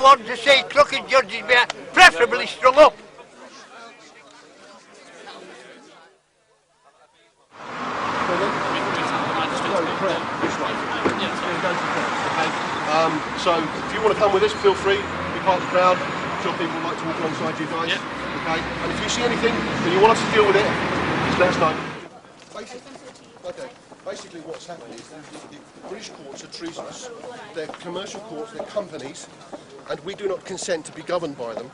want to see crooked judges be preferably strung up. So if you want to come with us, feel free, be part of the crowd. I'm sure people would like to walk alongside you guys. Okay? And if you see anything and you want us to deal with it, just let us know. Basically what's happened is the British courts are treasonous. They're commercial courts, they're companies, and we do not consent to be governed by them.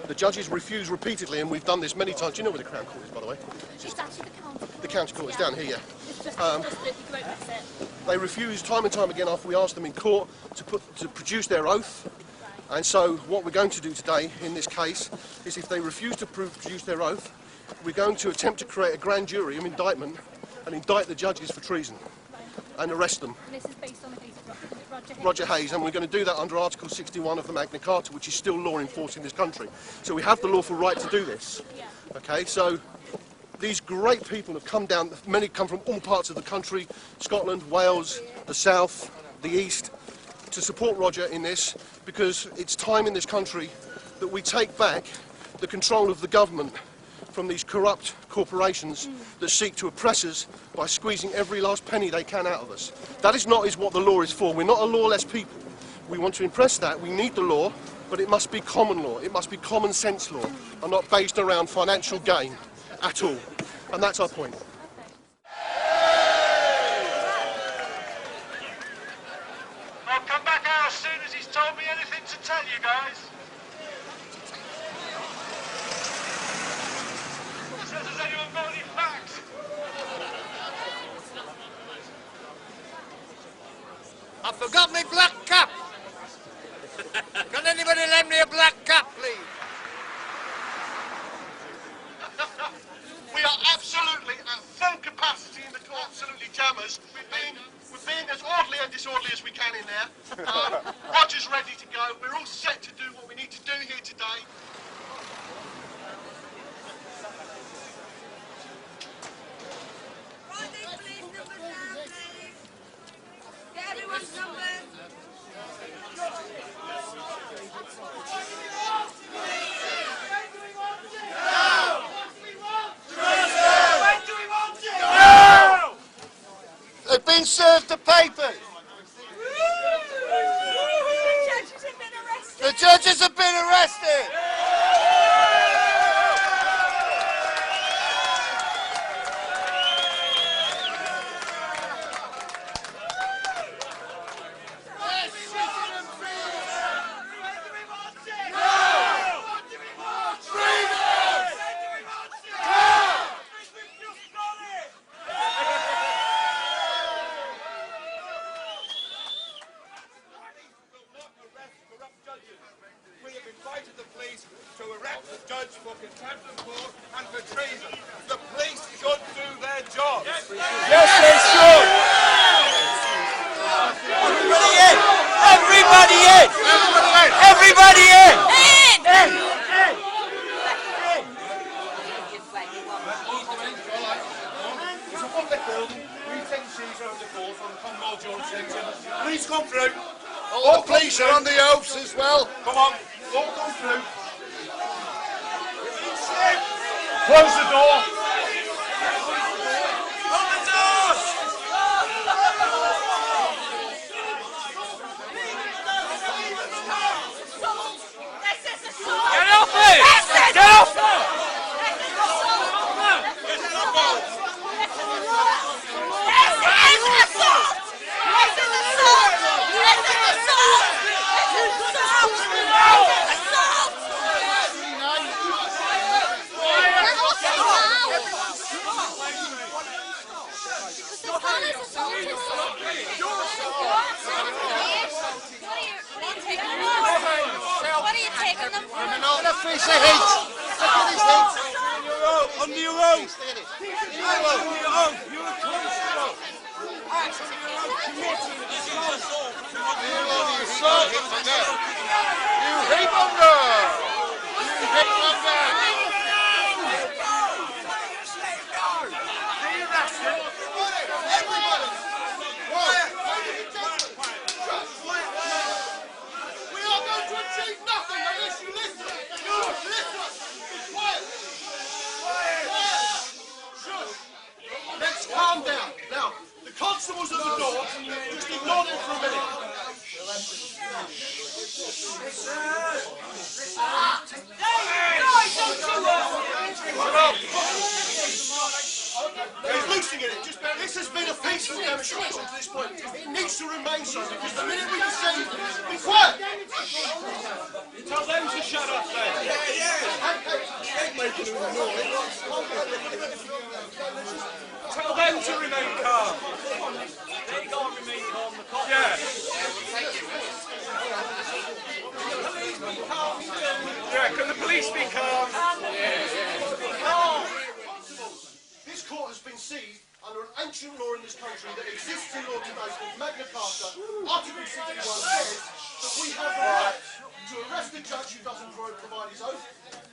The judges refuse repeatedly, and we've done this many times. Do you know where the Crown Court is, by the way? It's actually the county. The county court is down here, yeah. It's just that you won't miss it. They refuse time and time again after we ask them in court to produce their oath. And so what we're going to do today in this case is if they refuse to produce their oath, we're going to attempt to create a grand jury of indictment and indict the judges for treason and arrest them. And this is based on the case of Roger Hayes. Roger Hayes, and we're going to do that under Article 61 of the Magna Carta, which is still law in force in this country. So we have the lawful right to do this. Yeah. Okay, so these great people have come down, many come from all parts of the country, Scotland, Wales, the south, the east, to support Roger in this, because it's time in this country that we take back the control of the government from these corrupt corporations that seek to oppress us by squeezing every last penny they can out of us. That is not what the law is for. We're not a lawless people. We want to impress that. We need the law, but it must be common law. It must be common sense law and not based around financial gain at all. And that's our point. I'll come back out as soon as he's told me anything to tell you guys. Has anyone got any facts? I've forgot my black cap. Can anybody lend me a black cap, please? We are absolutely at full capacity in the court, absolutely jammers. We're being as orderly and disorderly as we can in there. Roger's ready to go. We're all set to do what we need to do here today. Please, numbers down, please. Get everyone's numbers. They've been served the papers. The judges have been arrested. We have invited the police to arrest the judge for contempt of court and for treason. The police should do their job. Yes, they should. Everybody in! Everybody in! Everybody in! It's a public building. We take the seas around the court on the Commonwealth jurisdiction. Please come through. All the police are on the oaths as well. Come on, all come through. Close the door. Open the doors. Get off it! Get off! What are you taking them for? Let us face the heat. Under your own. Under your own. You're a constable. Act on your own committee. This is assault. You hate under. You hate under. We are achieve nothing unless you listen. Listen. Be quiet. Shush. Let's calm down. Now, the constables at the door, just ignore them for a minute. He's losing it. This has been a peaceful demonstration to this point. It needs to remain so because the minute we descend, be quiet. Tell them to shut up then. Tell them to remain calm. They can't remain calm. Yeah. Yeah, can the police be calm? This court has been seized under an ancient law in this country that exists in law today called Magna Carta. Article 61 says that we have the right to arrest a judge who doesn't provide his oath,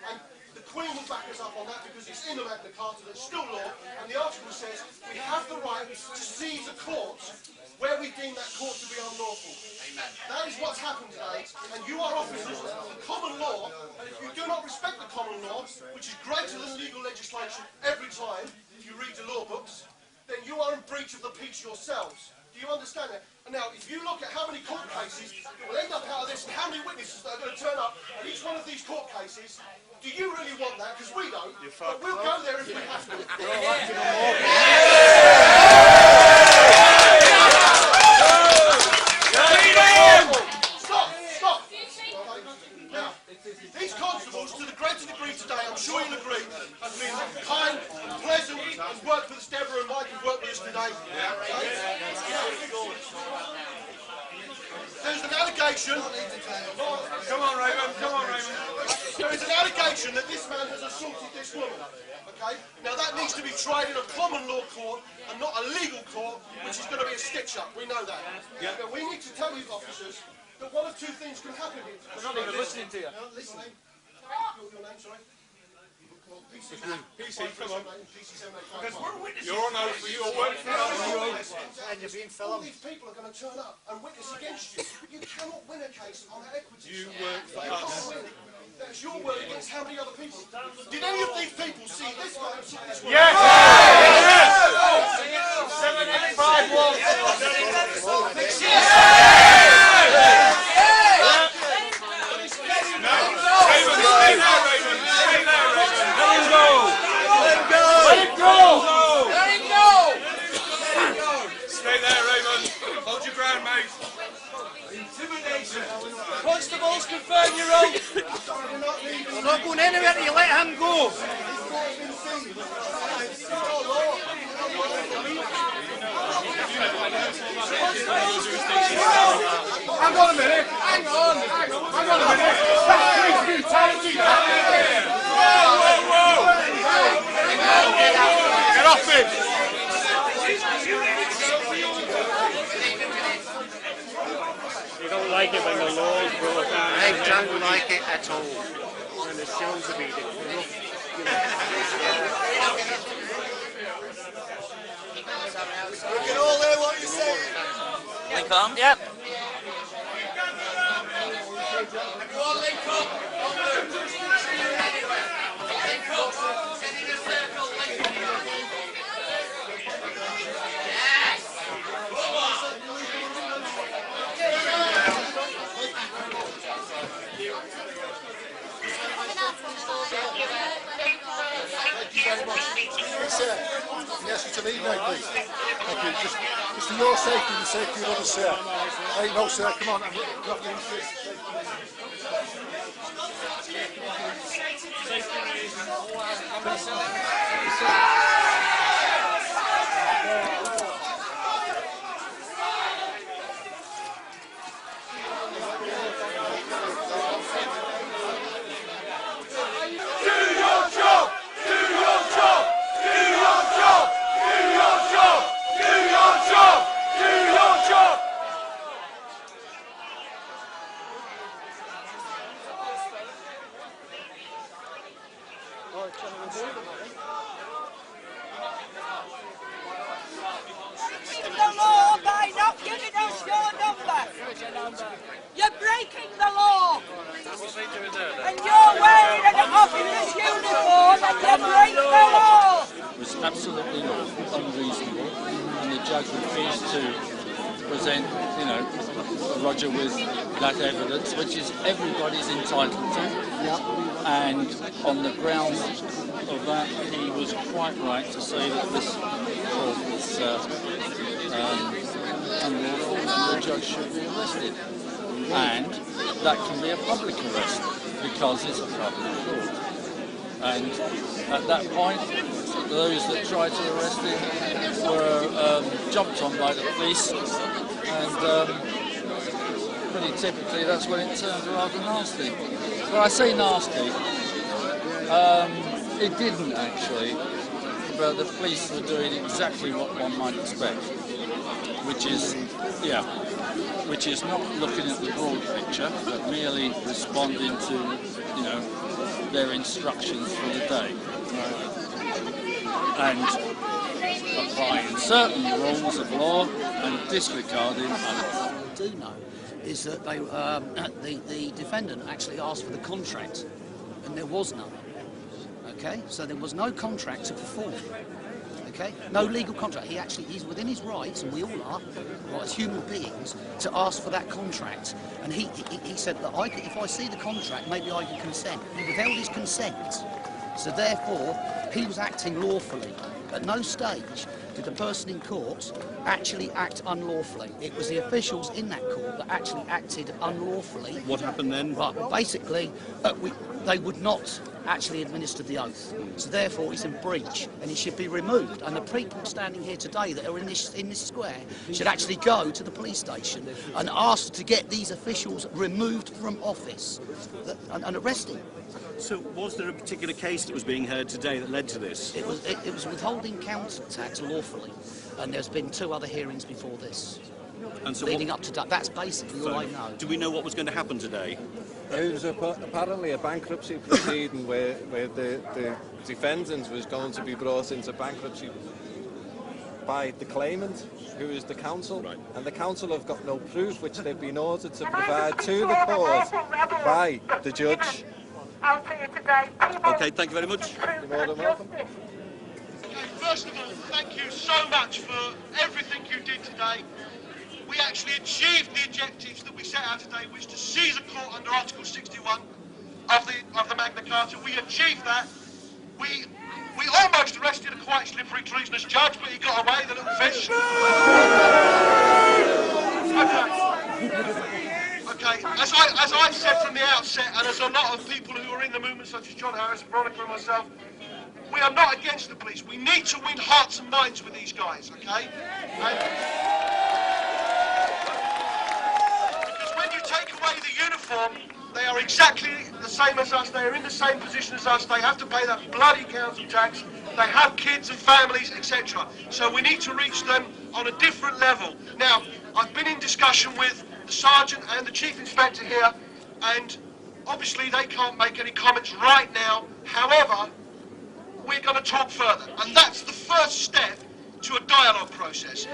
and the Queen will back us up on that because it's in the Magna Carta that's still law, and the article says we have the right to seize a court where we deem that court to be unlawful. Amen. That is what's happened today, and you are officers of the common law, and if you do not respect the common law, which is greater than legal legislation every time you read the law books, then you are in breach of the peace yourselves. Do you understand that? And now, if you look at how many court cases that will end up out of this and how many witnesses that are going to turn up at each one of these court cases, do you really want that? Because we don't. But we'll go there if we have to. Stop! Now, these constables, to the greater degree today, I'm sure you'll agree, have been kind and pleasant and worked with us. Deborah and Mike have worked with us today. There's an allegation. Come on, Raymond. Come on, Raymond. There is an allegation that this man has assaulted this woman. Okay? Now that needs to be tried in a common law court and not a legal court, which is going to be a stitch-up. We know that. Yeah. Now we need to tell these officers that one of two things can happen here. They're not even listening to you. Listening. Your name, sorry? PC, come on. Because we're witnesses. You're on oath. You're working for us. And you're being filmed. All these people are going to turn up and witness against you. You cannot win a case on equity. You work for us. That's your word against how many other people? Did any of these people see this man or see this one? Yes! Yes! 785 walls. Constables, confirm your oath. We're not going anywhere till you let him go. Hang on a minute. Hang on a minute. That's brutality. Whoa. Get off him. Don't like it when the laws brought down. I don't like it at all. And the sounds of it. We can all hear what you're saying. Link on? Yep. Everyone link up. Link up. Sit in a circle. Link up. Yes. Come on. Thank you very much. Yes, sir. Can I ask you to leave now, please? Thank you. Just for your safety and the safety of others, sir. Hey, no, sir. Come on. The law by not giving us your number. You're breaking the law. absolutely unreasonable, and the judge refused to present, you know, Roger with that evidence, which is everybody's entitled to. And on the grounds of that, he was quite right to say that this court was unlawful and the judge should be arrested. And that can be a public arrest because it's a public court. And at that point, those that tried to arrest him were jumped on by the police, and pretty typically that's when it turned rather nasty. But I say nasty, it didn't actually, but the police were doing exactly what one might expect, which is not looking at the broad picture, but merely responding to, you know, their instructions for the day, and applying certain rules of law and disregarding others. What we do know is that the defendant actually asked for the contract, and there was none. Okay, so there was no contract to perform. Okay, no legal contract. He's within his rights, and we all are, right, as human beings, to ask for that contract. And he said that if I see the contract, maybe I can consent. He withheld his consent, so therefore he was acting lawfully. At no stage did the person in court actually act unlawfully. It was the officials in that court that actually acted unlawfully. What happened then? Well, basically, they would not actually administer the oath. So therefore, he's in breach, and he should be removed. And the people standing here today that are in this square should actually go to the police station and ask to get these officials removed from office and arrested. So was there a particular case that was being heard today that led to this? It was withholding council tax lawfully, and there's been 2 other hearings before this. And so leading up to that, that's basically all I know. Do we know what was going to happen today? It was apparently a bankruptcy proceeding where the defendant was going to be brought into bankruptcy by the claimant, who is the council, right. And the council have got no proof, which they've been ordered to provide to the court by the judge. Okay, thank you very much. You're more than welcome. First of all, thank you so much for everything you did today. We actually achieved the objectives that we set out today, which to seize a court under Article 61 of the Magna Carta. We achieved that. We almost arrested a quite slippery treasonous judge, but he got away, the little fish. Okay, as I said from the outset, and as a lot of people who are in the movement, such as John Harris, Veronica and myself, we are not against the police. We need to win hearts and minds with these guys, okay? Because when you take away the uniform, they are exactly the same as us. They are in the same position as us. They have to pay that bloody council tax. They have kids and families, etc. So we need to reach them on a different level. Now, I've been in discussion with the sergeant and the chief inspector here, and obviously they can't make any comments right now. However, we're going to talk further, and that's the first step to a dialogue process.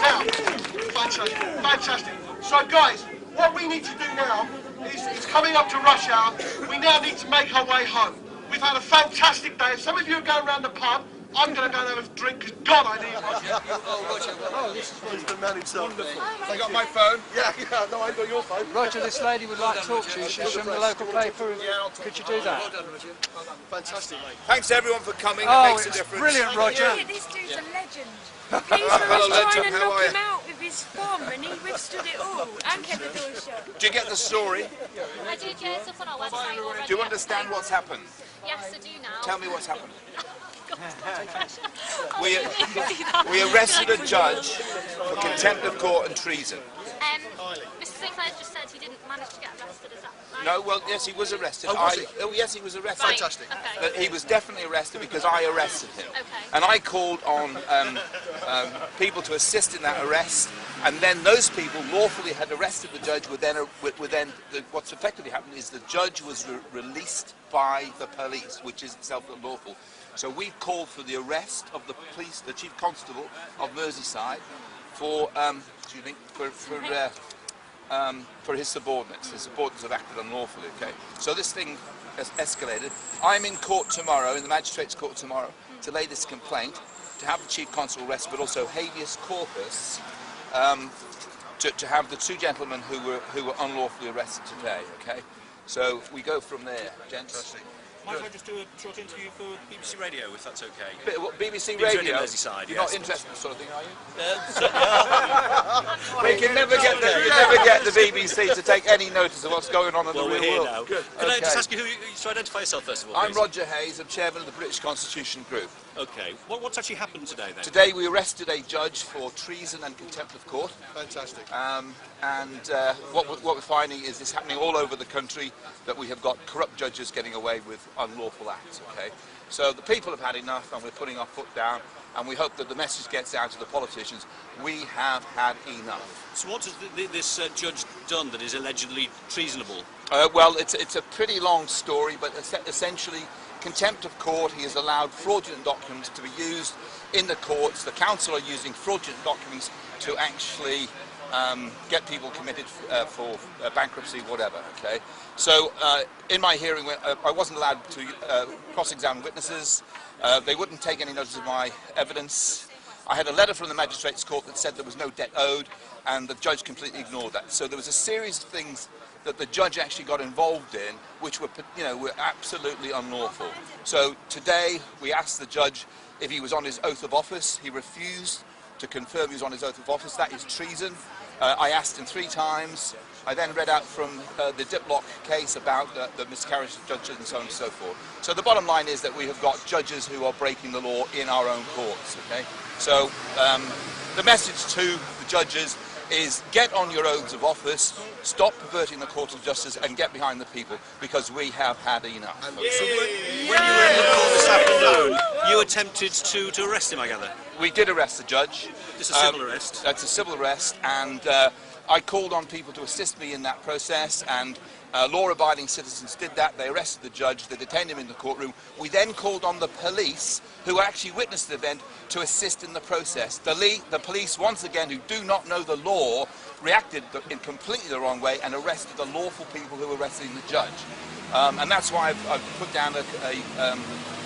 Now, fantastic. So guys, what we need to do now is, it's coming up to rush hour. We now need to make our way home. We've had a fantastic day. If some of you are going around the pub, I'm going to go and have a drink, because God, I need Roger. Oh, this is Roger, the man himself. Wonderful. You got my phone? Yeah, no, I got your phone. Roger, this lady would like to talk to you. She's from the local paper. Could you do that? Well done, Roger. Well done. Fantastic, mate. Thanks everyone for coming. Oh, it makes a it's difference. brilliant, Roger. Yeah, this dude's a legend. Police were trying to knock him out with his thumb, and he withstood it all and kept the door shut. Do you get the story? I did, yeah, it's up on our website already. Do you understand what's happened? Yes, I do now. Tell me what's happened. We arrested a judge for contempt of court and treason. Mr. Sinclair just said he didn't manage to get arrested, is that right? No, well, yes, he was arrested. Oh, was he? Yes, he was arrested. Right. Fantastic. Okay. But he was definitely arrested because I arrested him. Okay. And I called on people to assist in that arrest, and then those people lawfully had arrested the judge. What's effectively happened is the judge was released by the police, which is itself unlawful. So we called for the arrest of the police, the chief constable of Merseyside, for for his subordinates. His subordinates have acted unlawfully, okay? So this thing has escalated. I'm in court tomorrow, in the magistrate's court tomorrow, to lay this complaint, to have the chief constable arrested, but also habeas corpus, to have the two gentlemen who were unlawfully arrested today, okay? So we go from there, gents. Might I just do a short interview for BBC Radio, if that's okay? BBC Radio? Merseyside, You're yes. not interested in this sort of thing, are you? We can never get the BBC to take any notice of what's going on in the real we're here world. now. Good. Can I just ask you who to identify yourself first of all, I'm please? Roger Hayes, I'm chairman of the British Constitution Group. Okay. What's actually happened today then? Today we arrested a judge for treason and contempt of court. Fantastic. What we're finding is this happening all over the country, that we have got corrupt judges getting away with unlawful acts, okay? So the people have had enough, and we're putting our foot down, and we hope that the message gets out to the politicians. We have had enough. So what has this judge done that is allegedly treasonable? Well, it's a pretty long story, but essentially contempt of court. He has allowed fraudulent documents to be used in the courts. The council are using fraudulent documents to actually get people committed for bankruptcy, whatever, okay? So in my hearing, I wasn't allowed to cross-examine witnesses. They wouldn't take any notice of my evidence. I had a letter from the magistrate's court that said there was no debt owed, and the judge completely ignored that. So there was a series of things that the judge actually got involved in, which were, were absolutely unlawful. So today we asked the judge if he was on his oath of office. He refused to confirm he was on his oath of office. That is treason. I asked him 3 times. I then read out from the Diplock case about the miscarriage of judges and so on and so forth. So the bottom line is that we have got judges who are breaking the law in our own courts, okay? So the message to the judges is get on your oaths of office, stop perverting the court of justice, and get behind the people, because we have had enough. So when you were in the court this afternoon, you attempted to arrest him, I gather? We did arrest the judge. It's a civil arrest? That's a civil arrest, and I called on people to assist me in that process, and law-abiding citizens did that. They arrested the judge, they detained him in the courtroom. We then called on the police, who actually witnessed the event, to assist in the process. The police, once again, who do not know the law, reacted in completely the wrong way and arrested the lawful people who were arresting the judge. And that's why I've put down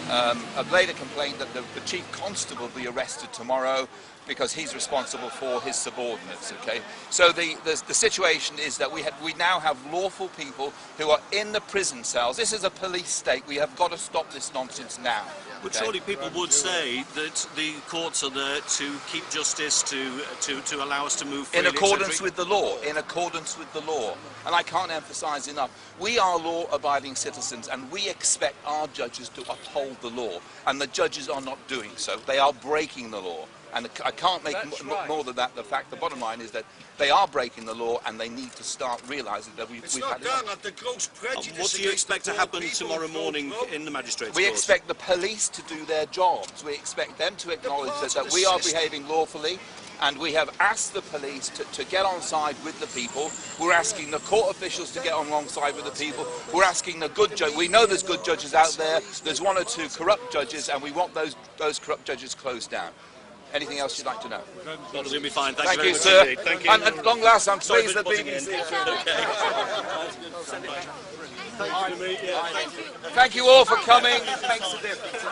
I've laid a complaint that the chief constable be arrested tomorrow, because he's responsible for his subordinates, okay? So the situation is that we now have lawful people who are in the prison cells. This is a police state. We have got to stop this nonsense now. But surely people would say that the courts are there to keep justice, to allow us to move freely, in accordance with the law, in accordance with the law. And I can't emphasise enough, we are law-abiding citizens, and we expect our judges to uphold the law. And the judges are not doing so. They are breaking the law. And I can't make more than that. The bottom line is that they are breaking the law, and they need to start realising that we've had enough. What do you expect to happen tomorrow morning in the magistrate's court? We expect the police to do their jobs. We expect them to acknowledge that we are behaving lawfully, and we have asked the police to get on side with the people. We're asking the court officials to get on alongside with the people. We're asking the good judges. We know there's good judges out there. There's 1 or 2 corrupt judges, and we want those corrupt judges closed down. Anything else you'd like to know? That'll be fine. Thank you, very sir. much. Thank you. And at long last, I'm pleased that Okay. Thank you all for coming. It makes a difference.